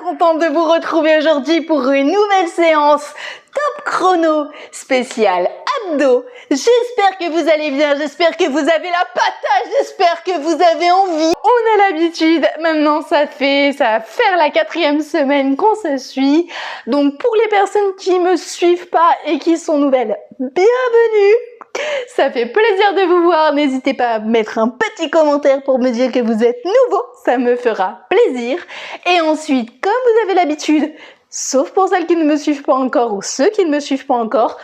contente de vous retrouver aujourd'hui pour une nouvelle séance top chrono spéciale abdos. J'espère que vous allez bien, j'espère que vous avez la patate, j'espère que vous avez envie. On a l'habitude, maintenant ça va faire la 4e semaine qu'on se suit. Donc pour les personnes qui me suivent pas et qui sont nouvelles, bienvenue. Ça fait plaisir de vous voir, n'hésitez pas à mettre un petit commentaire pour me dire que vous êtes nouveau, ça me fera plaisir. Et ensuite, comme vous avez l'habitude, sauf pour celles qui ne me suivent pas encore ou ceux qui ne me suivent pas encore,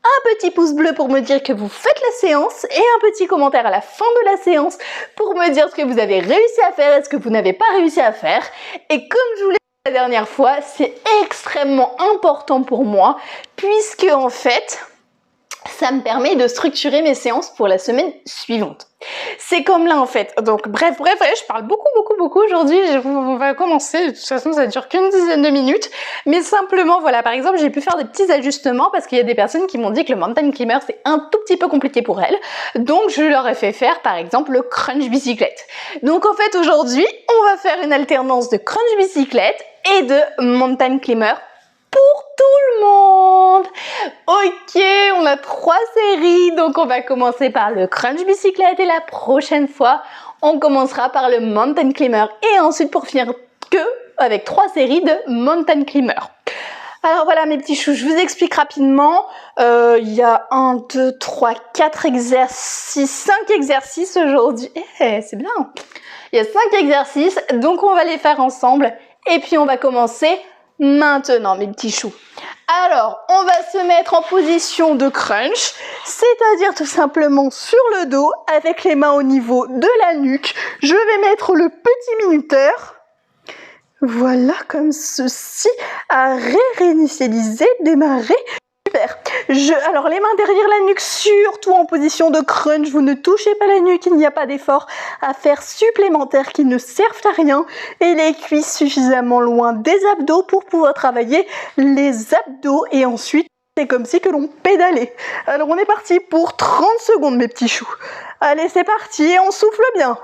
un petit pouce bleu pour me dire que vous faites la séance et un petit commentaire à la fin de la séance pour me dire ce que vous avez réussi à faire et ce que vous n'avez pas réussi à faire. Et comme je vous l'ai dit la dernière fois, c'est extrêmement important pour moi puisque en fait, ça me permet de structurer mes séances pour la semaine suivante. C'est comme là en fait. Donc bref, je parle beaucoup aujourd'hui. On va commencer. De toute façon, ça dure qu'une dizaine de minutes. Mais simplement, voilà, par exemple, j'ai pu faire des petits ajustements parce qu'il y a des personnes qui m'ont dit que le mountain climber, c'est un tout petit peu compliqué pour elles. Donc je leur ai fait faire, par exemple, le crunch bicyclette. Donc en fait, aujourd'hui, on va faire une alternance de crunch bicyclette et de mountain climber pour tout le monde. Ok, on a 3 séries, donc on va commencer par le crunch bicyclette et la prochaine fois, on commencera par le mountain climber et ensuite pour finir avec 3 séries de mountain climber. Alors voilà mes petits choux, je vous explique rapidement. Il y a 1, 2, 3, 4 exercices, 5 exercices aujourd'hui. C'est bien. Il y a 5 exercices, donc on va les faire ensemble et puis on va commencer maintenant mes petits choux. Alors, on va se mettre en position de crunch, c'est-à-dire tout simplement sur le dos avec les mains au niveau de la nuque. Je vais mettre le petit minuteur. Voilà, comme ceci. Arrêt, réinitialiser, démarrer. Super. Alors, les mains derrière la nuque, surtout en position de crunch. Vous ne touchez pas la nuque, il n'y a pas d'effort à faire supplémentaire qui ne servent à rien. Et les cuisses suffisamment loin des abdos pour pouvoir travailler les abdos. Et ensuite, c'est comme si que l'on pédalait. Alors, on est parti pour 30 secondes, mes petits choux. Allez, c'est parti et on souffle bien.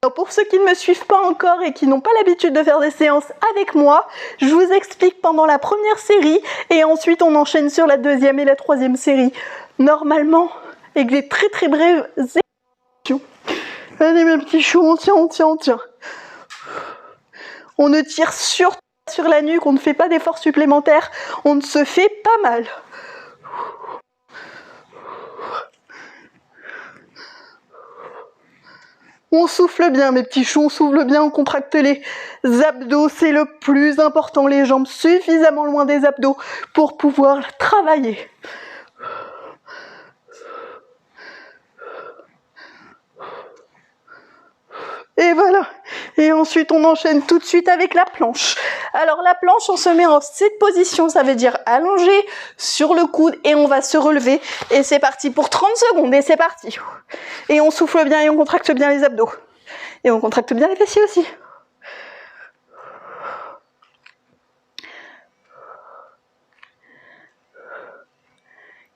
Alors pour ceux qui ne me suivent pas encore et qui n'ont pas l'habitude de faire des séances avec moi, je vous explique pendant la première série et ensuite on enchaîne sur la 2e et la 3e série. Normalement, avec des très brèves explications. Allez mes petits choux, on tient. On ne tire surtout pas sur la nuque, on ne fait pas d'efforts supplémentaires, on ne se fait pas mal. On souffle bien mes petits choux, on souffle bien, on contracte les abdos, c'est le plus important, les jambes suffisamment loin des abdos pour pouvoir travailler. Et voilà, et ensuite on enchaîne tout de suite avec la planche. Alors la planche, on se met en cette position, ça veut dire allongé sur le coude et on va se relever. Et c'est parti pour 30 secondes et c'est parti. Et on souffle bien et on contracte bien les abdos. Et on contracte bien les fessiers aussi.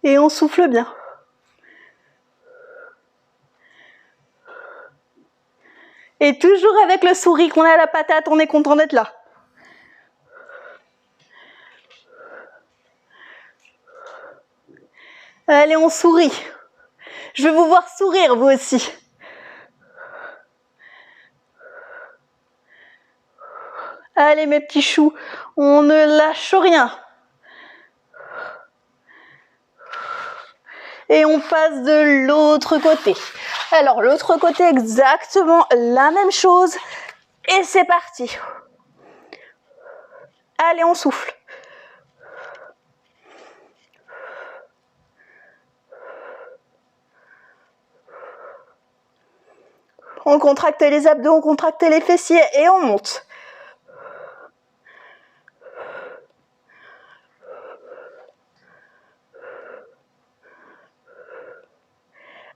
Et on souffle bien. Et toujours avec le sourire qu'on a à la patate, on est content d'être là. Allez, on sourit. Je veux vous voir sourire, vous aussi. Allez, mes petits choux, on ne lâche rien. Et on passe de l'autre côté. Alors, l'autre côté, exactement la même chose. Et c'est parti. Allez, on souffle. On contracte les abdos, on contracte les fessiers et on monte.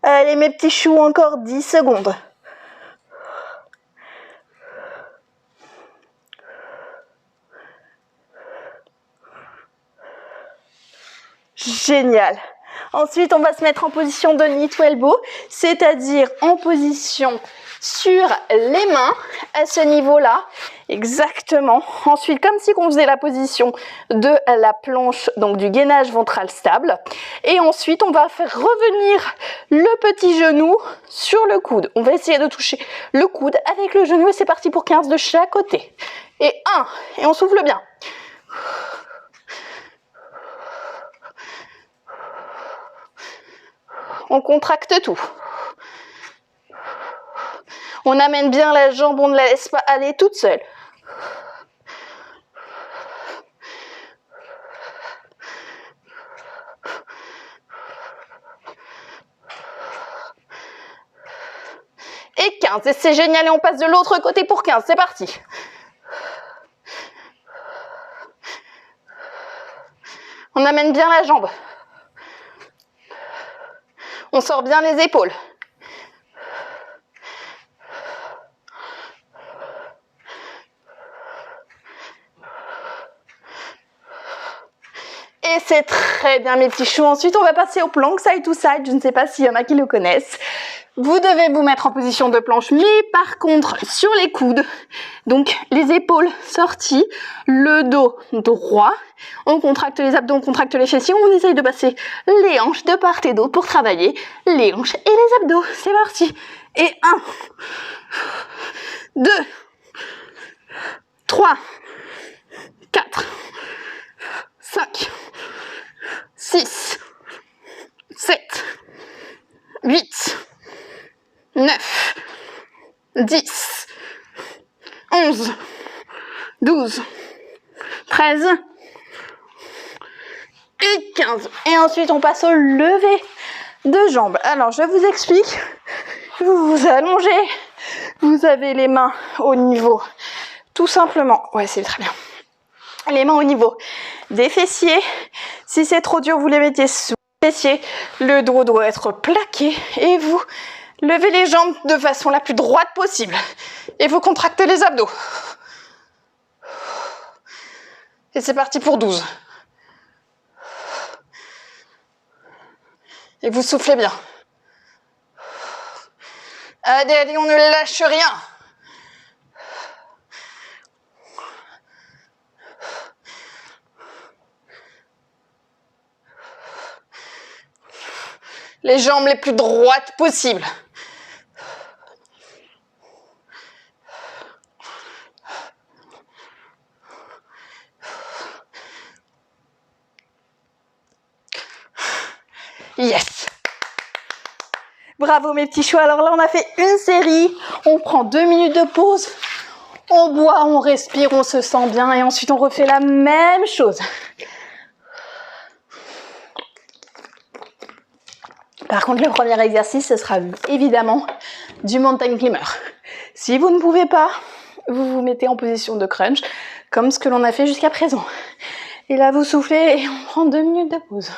Allez, mes petits choux, encore 10 secondes. Génial. Ensuite, on va se mettre en position de knee to elbow, c'est-à-dire en position sur les mains à ce niveau-là, exactement. Ensuite, comme si on faisait la position de la planche, donc du gainage ventral stable. Et ensuite, on va faire revenir le petit genou sur le coude. On va essayer de toucher le coude avec le genou et c'est parti pour 15 de chaque côté. Et 1, et on souffle bien. On contracte tout. On amène bien la jambe, on ne la laisse pas aller toute seule. Et 15, et c'est génial, et on passe de l'autre côté pour 15, c'est parti. On amène bien la jambe. On sort bien les épaules. Et c'est très bien mes petits choux. Ensuite, on va passer au plank side to side. Je ne sais pas s'il y en a qui le connaissent. Vous devez vous mettre en position de planche, mais par contre, sur les coudes. Donc, les épaules sorties, le dos droit. On contracte les abdos, on contracte les fessiers. On essaye de passer les hanches de part et d'autre pour travailler les hanches et les abdos. C'est parti. Et 1, 2, 3, 4, 5, 6, 7, 8, 9, 10, 11, 12, 13 et 15. Et ensuite, on passe au lever de jambes. Alors, je vous explique. Vous vous allongez. Vous avez les mains au niveau, tout simplement. Ouais, c'est très bien. Les mains au niveau des fessiers. Si c'est trop dur, vous les mettez sous les fessiers. Le dos doit être plaqué et vous levez les jambes de façon la plus droite possible. Et vous contractez les abdos. Et c'est parti pour 12. Et vous soufflez bien. Allez, allez, on ne lâche rien. Les jambes les plus droites possibles. Yes! Bravo mes petits choux. Alors là, on a fait une série. On prend 2 minutes de pause. On boit, on respire, on se sent bien. Et ensuite, on refait la même chose. Par contre, le premier exercice, ce sera évidemment du mountain climber. Si vous ne pouvez pas, vous vous mettez en position de crunch, comme ce que l'on a fait jusqu'à présent. Et là, vous soufflez et on prend 2 minutes de pause.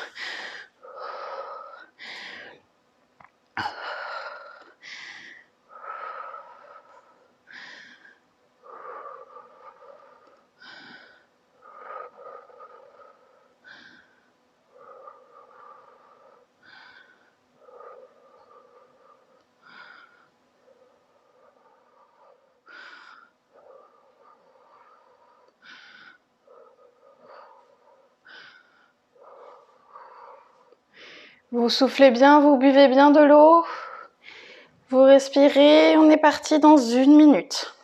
Vous soufflez bien, vous buvez bien de l'eau. Vous respirez, on est parti dans 1 minute.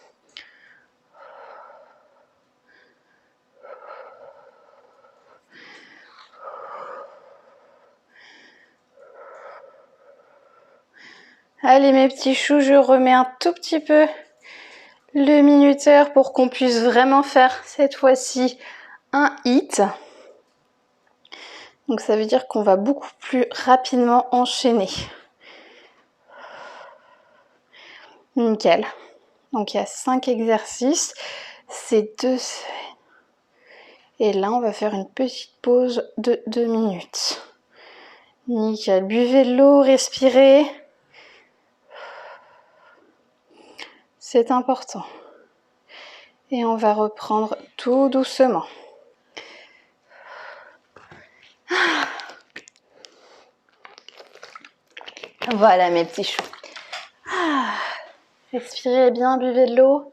Allez mes petits choux, je remets un tout petit peu le minuteur pour qu'on puisse vraiment faire cette fois-ci un hit. Donc ça veut dire qu'on va beaucoup plus rapidement enchaîner. Nickel. Donc il y a 5 exercices, c'est 2. Et là on va faire une petite pause de 2 minutes. Nickel. Buvez de l'eau, respirez. C'est important. Et on va reprendre tout doucement. Voilà mes petits choux. Ah, respirez bien, buvez de l'eau.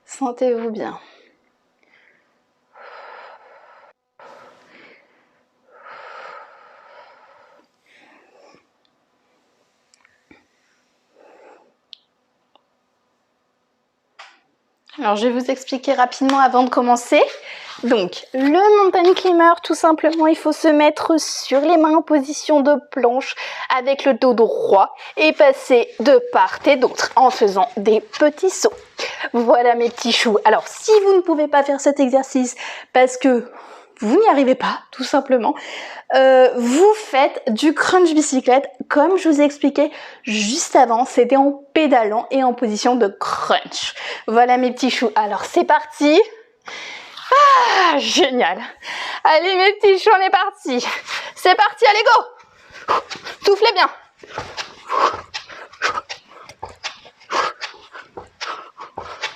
Sentez-vous bien. Alors, je vais vous expliquer rapidement avant de commencer. Donc, le mountain climber, tout simplement, il faut se mettre sur les mains en position de planche avec le dos droit et passer de part et d'autre en faisant des petits sauts. Voilà mes petits choux. Alors, si vous ne pouvez pas faire cet exercice parce que vous n'y arrivez pas, tout simplement, vous faites du crunch bicyclette comme je vous ai expliqué juste avant, c'était en pédalant et en position de crunch. Voilà mes petits choux, alors c'est parti. Ah, génial. Allez mes petits choux, on est parti. C'est parti, allez go. Soufflez bien.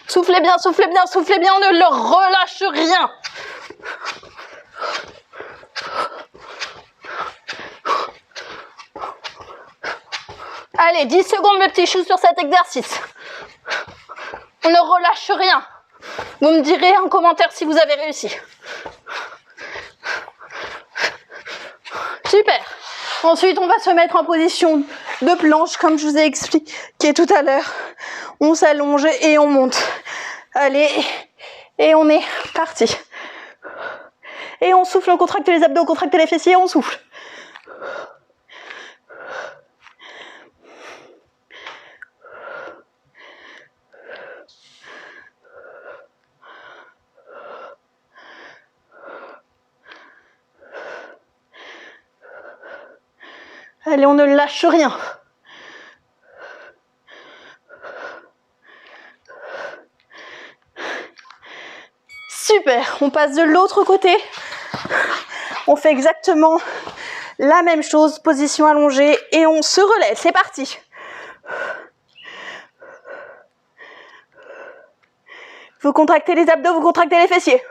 Soufflez bien, soufflez bien, soufflez bien, on ne le relâche rien. Allez, 10 secondes mes petits choux sur cet exercice. On ne relâche rien. Vous me direz en commentaire si vous avez réussi. Super. Ensuite, on va se mettre en position de planche, comme je vous ai expliqué tout à l'heure. On s'allonge et on monte. Allez, et on est parti. Et on souffle, on contracte les abdos, on contracte les fessiers, on souffle. Allez, on ne lâche rien. Super, on passe de l'autre côté. On fait exactement la même chose, position allongée et on se relève. C'est parti. Vous contractez les abdos, vous contractez les fessiers.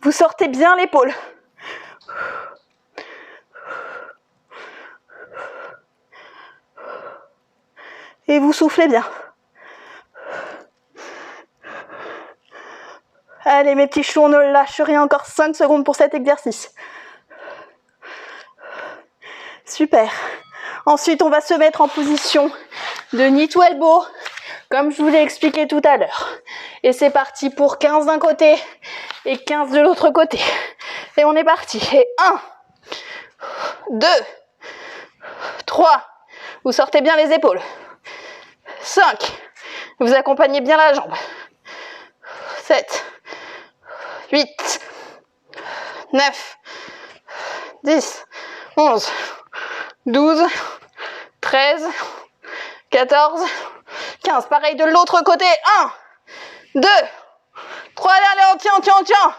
Vous sortez bien l'épaule. Et vous soufflez bien. Allez mes petits choux, on ne lâche rien, encore 5 secondes pour cet exercice. Super. Ensuite, on va se mettre en position de knee to elbow, comme je vous l'ai expliqué tout à l'heure. Et c'est parti pour 15 d'un côté et 15 de l'autre côté. Et on est parti. Et 1, 2, 3, vous sortez bien les épaules. 5, vous accompagnez bien la jambe. 7, 8, 9, 10, 11, 12, 13, 14, 15. Pareil de l'autre côté. 1, 2, 3, allez, on tient, on tient, on tient.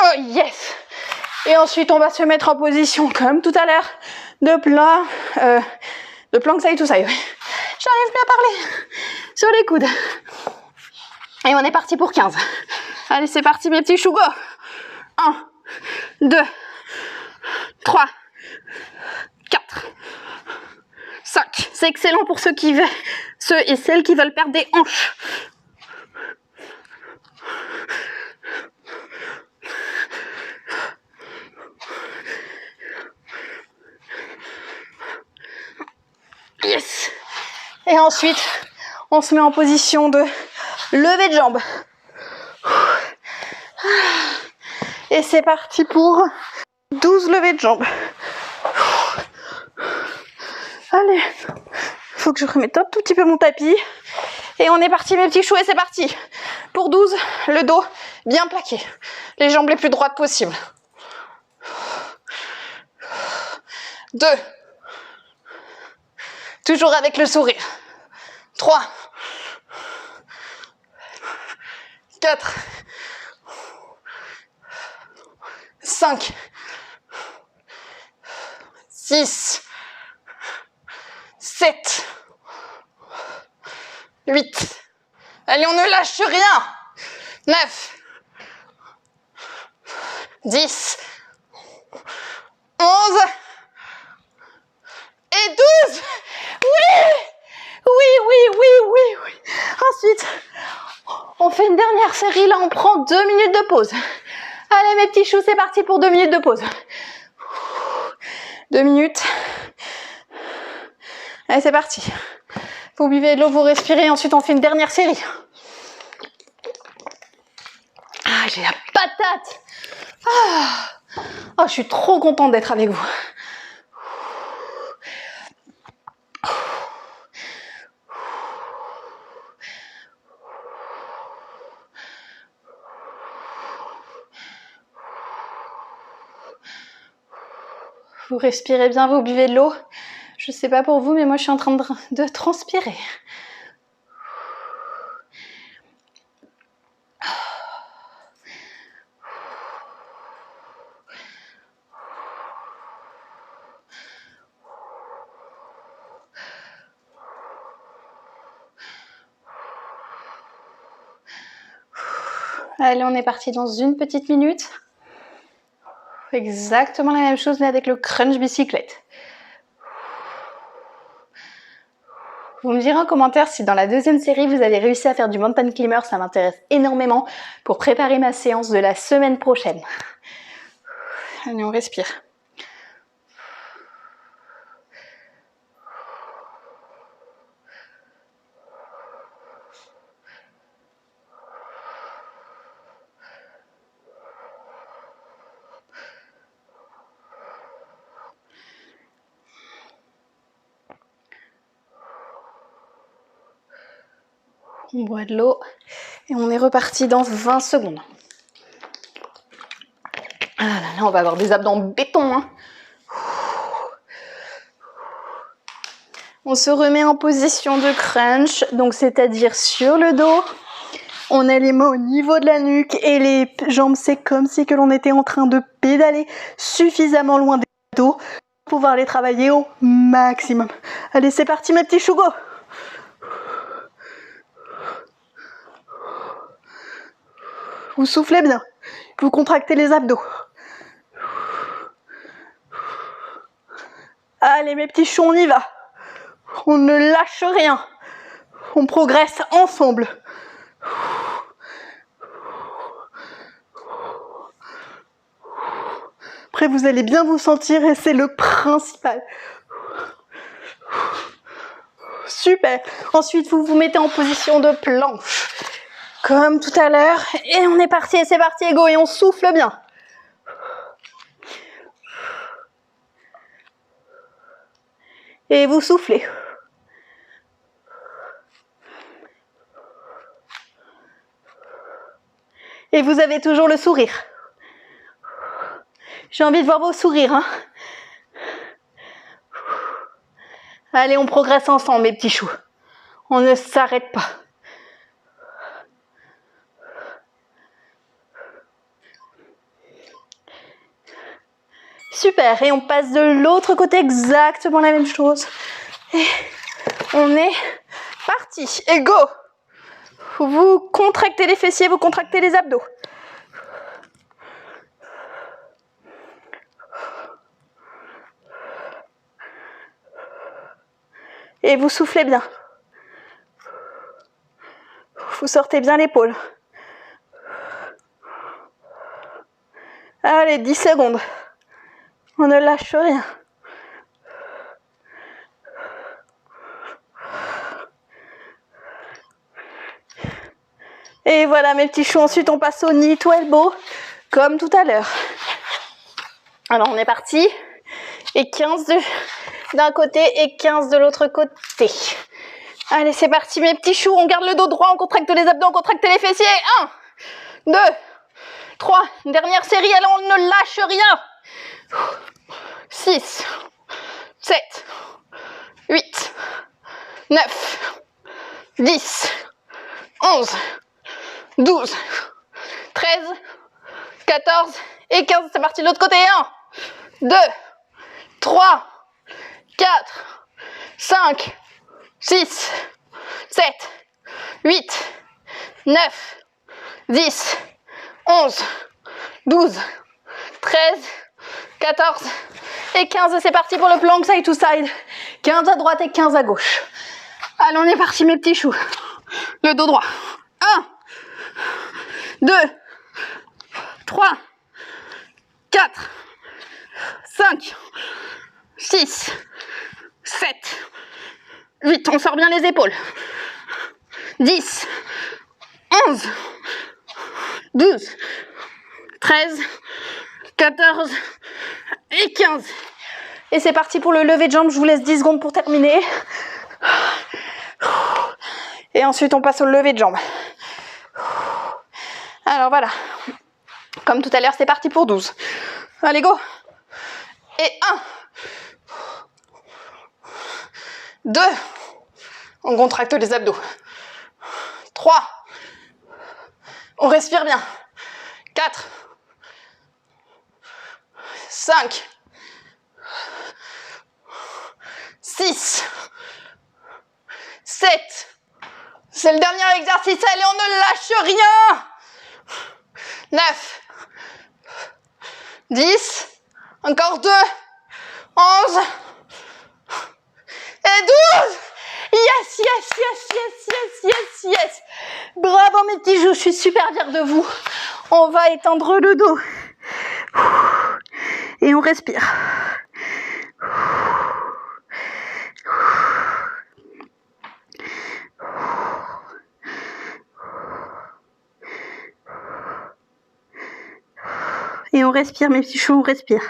Oh yes. Et ensuite, on va se mettre en position, comme tout à l'heure, de plank side to side. J'arrive plus à parler. Sur les coudes. Et on est parti pour 15. Allez, c'est parti mes petits choux, go. 1, 2, 3, 4, 5. C'est excellent pour ceux et celles qui veulent perdre des hanches. Yes. Et ensuite, on se met en position de lever de jambes. Et c'est parti pour 12 levées de jambes. Allez, faut que je remette un tout petit peu mon tapis. Et on est parti mes petits choux et c'est parti. Pour 12, le dos bien plaqué. Les jambes les plus droites possibles. 2. Toujours avec le sourire. 3. 4. 5. 6. 7, 8. Allez, on ne lâche rien. 9, 10, 11 et 12. Oui, oui, oui, oui, oui, oui. Ensuite, on fait une dernière série. Là, on prend 2 minutes de pause. Allez, mes petits choux, c'est parti pour 2 minutes de pause. 2 minutes. Allez, c'est parti. Vous buvez de l'eau, vous respirez. Ensuite, on fait une dernière série. Ah, j'ai la patate. Ah. Oh, je suis trop contente d'être avec vous. Vous respirez bien, vous buvez de l'eau. Je sais pas pour vous, mais moi je suis en train de transpirer. Allez, on est parti dans une petite minute. Exactement la même chose, mais avec le crunch bicyclette. Vous me direz en commentaire si dans la deuxième série, vous avez réussi à faire du mountain climber. Ça m'intéresse énormément pour préparer ma séance de la semaine prochaine. Allez, on respire. On boit de l'eau et on est reparti dans 20 secondes. Ah là là, on va avoir des abdos en béton. Hein. On se remet en position de crunch, donc c'est-à-dire sur le dos. On a les mains au niveau de la nuque et les jambes, c'est comme si que l'on était en train de pédaler suffisamment loin des abdos pour pouvoir les travailler au maximum. Allez, c'est parti mes petits chougos. Vous soufflez bien, vous contractez les abdos. Allez mes petits choux, on y va. On ne lâche rien. On progresse ensemble. Après, vous allez bien vous sentir et c'est le principal. Super. Ensuite, vous vous mettez en position de planche. Comme tout à l'heure. Et on est parti, et c'est parti, go. Et on souffle bien. Et vous soufflez. Et vous avez toujours le sourire. J'ai envie de voir vos sourires. Hein. Allez, on progresse ensemble, mes petits choux. On ne s'arrête pas. Super, et on passe de l'autre côté, exactement la même chose. Et on est parti. Et go! Vous contractez les fessiers, vous contractez les abdos. Et vous soufflez bien. Vous sortez bien l'épaule. Allez, 10 secondes. On ne lâche rien. Et voilà mes petits choux. Ensuite, on passe au knee to elbow, comme tout à l'heure. Alors, on est parti. Et 15 d'un côté et 15 de l'autre côté. Allez, c'est parti mes petits choux. On garde le dos droit, on contracte les abdos, on contracte les fessiers. 1, 2, 3. Une dernière série. Allez, on ne lâche rien. 6, 7, 8, 9, 10, 11, 12, 13, 14 et 15. C'est parti de l'autre côté. 1, 2, 3, 4, 5, 6, 7, 8, 9, 10, 11, 12, 13, 14 et 15. Et c'est parti pour le plank side to side. 15 à droite et 15 à gauche. Allez, on est parti mes petits choux. Le dos droit. 1, 2, 3, 4, 5, 6, 7, 8. On sort bien les épaules. 10, 11, 12, 13, 14 et 15. Et c'est parti pour le lever de jambes. Je vous laisse 10 secondes pour terminer. Et ensuite, on passe au lever de jambes. Alors voilà. Comme tout à l'heure, c'est parti pour 12. Allez, go. Et 1. 2. On contracte les abdos. 3. On respire bien. 4. 5. 6. 7. C'est le dernier exercice. Allez, on ne lâche rien. 9. 10. Encore 2. 11. Et 12. Yes, yes, yes, yes, yes, yes, yes. Bravo mes petits joues, je suis super fière de vous. On va étendre le dos. Et on respire. Et on respire mes petits choux, on respire.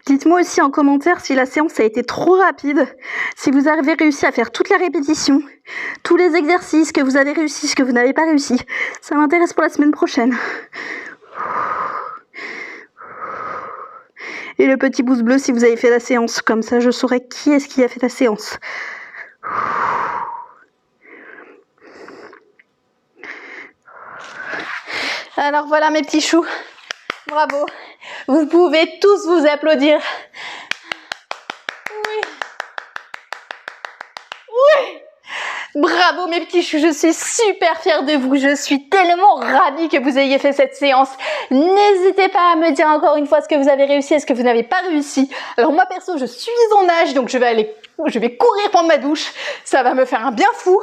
Dites-moi aussi en commentaire si la séance a été trop rapide, si vous avez réussi à faire toute la répétition, tous les exercices, que vous avez réussi, ce que vous n'avez pas réussi. Ça m'intéresse pour la semaine prochaine. Et le petit pouce bleu si vous avez fait la séance, comme ça je saurai qui est-ce qui a fait la séance. Alors voilà mes petits choux, bravo, vous pouvez tous vous applaudir. Oui, oui, bravo mes petits choux, je suis super fière de vous, je suis tellement ravie que vous ayez fait cette séance. N'hésitez pas à me dire encore une fois ce que vous avez réussi et ce que vous n'avez pas réussi. Alors moi perso, je suis en nage, donc je vais courir prendre ma douche, ça va me faire un bien fou.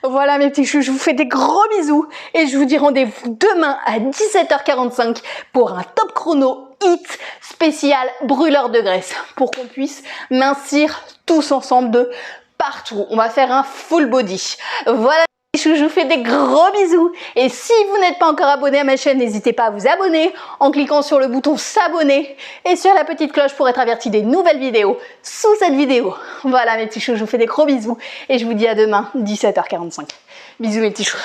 Voilà mes petits choux, je vous fais des gros bisous et je vous dis rendez-vous demain à 17h45 pour un top chrono HIIT spécial brûleur de graisse pour qu'on puisse mincir tous ensemble de partout. On va faire un full body. Voilà mes petits choux, je vous fais des gros bisous et si vous n'êtes pas encore abonné à ma chaîne, n'hésitez pas à vous abonner en cliquant sur le bouton s'abonner et sur la petite cloche pour être averti des nouvelles vidéos sous cette vidéo. Voilà mes petits choux, je vous fais des gros bisous et je vous dis à demain 17h45. Bisous mes petits choux.